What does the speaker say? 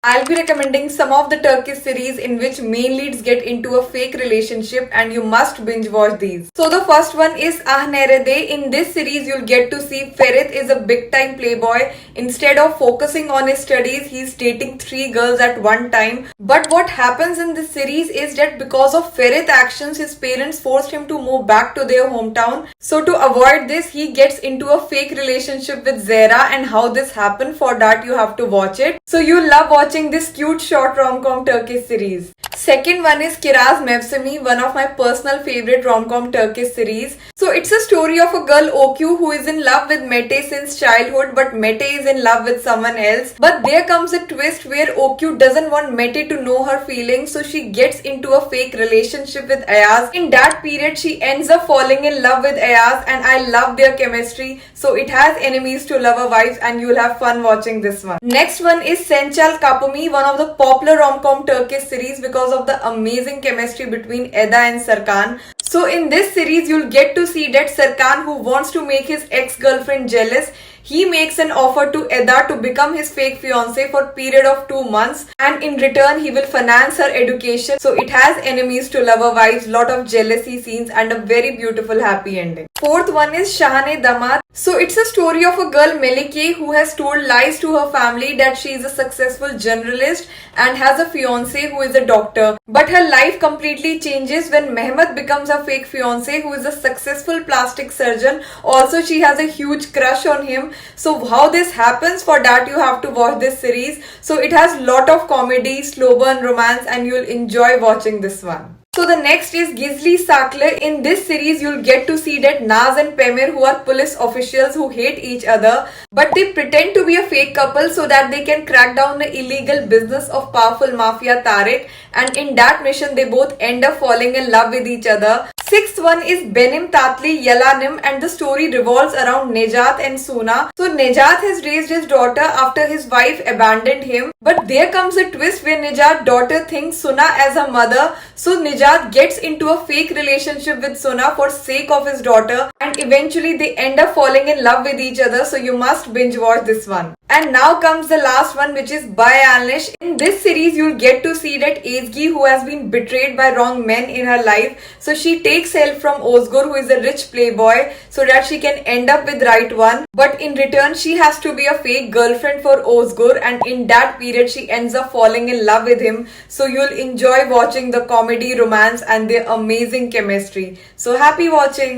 I'll be recommending some of the Turkish series in which main leads get into a fake relationship and you must binge watch these. So the first one is Ah Nerede. In this series, you'll get to see Ferit is a big time playboy. Instead of focusing on his studies, he's dating 3 girls at one time. But what happens in this series is that because of Ferit actions, his parents forced him to move back to their hometown. So to avoid this, he gets into a fake relationship with Zehra, and how this happened, for that you have to watch it. So you love watching this cute short rom-com Turkish series. Second one is Kiraz Mevsimi, one of my personal favorite rom-com Turkish series. So it's a story of a girl Okyu who is in love with Mete since childhood, but Mete is in love with someone else. But there comes a twist where Okyu doesn't want Mete to know her feelings, so she gets into a fake relationship with Ayaz. In that period, she ends up falling in love with Ayaz, and I love their chemistry. So it has enemies to lover vibes, and you'll have fun watching this one. Next one is Sençal Kapımı, one of the popular rom-com Turkish series because of the amazing chemistry between Eda and Serkan. So in this series, you'll get to see that Serkan, who wants to make his ex-girlfriend jealous, he makes an offer to Eda to become his fake fiance for a period of 2 months, and in return he will finance her education. So it has enemies to lover vibes, lot of jealousy scenes, and a very beautiful happy ending. Fourth one is Shahane Damat. So it's a story of a girl Melike who has told lies to her family that she is a successful journalist and has a fiance who is a doctor. But her life completely changes when Mehmet becomes her fake fiance who is a successful plastic surgeon. Also, she has a huge crush on him. So how this happens, for that you have to watch this series. So it has lot of comedy, slow burn romance, and you'll enjoy watching this one. So the next is Gizli Saklı. In this series, you'll get to see that Naz and Pemir, who are police officials who hate each other, but they pretend to be a fake couple so that they can crack down the illegal business of powerful mafia Tariq, and in that mission they both end up falling in love with each other. Sixth one is Benim Tatli Yalanim, and the story revolves around Nejat and Suna. So Nejat has raised his daughter after his wife abandoned him, but there comes a twist where Nejat's daughter thinks Suna as her mother. So Nejat gets into a fake relationship with Suna for sake of his daughter, and eventually they end up falling in love with each other. So you must binge watch this one. And now comes the last one, which is Bay Alnish. In this series, you'll get to see that Ezgi, who has been betrayed by wrong men in her life, so she takes help from Ozgur, who is a rich playboy, so that she can end up with right one. But in return, she has to be a fake girlfriend for Ozgur, and in that period, she ends up falling in love with him. So you'll enjoy watching the comedy, romance, and their amazing chemistry. So happy watching!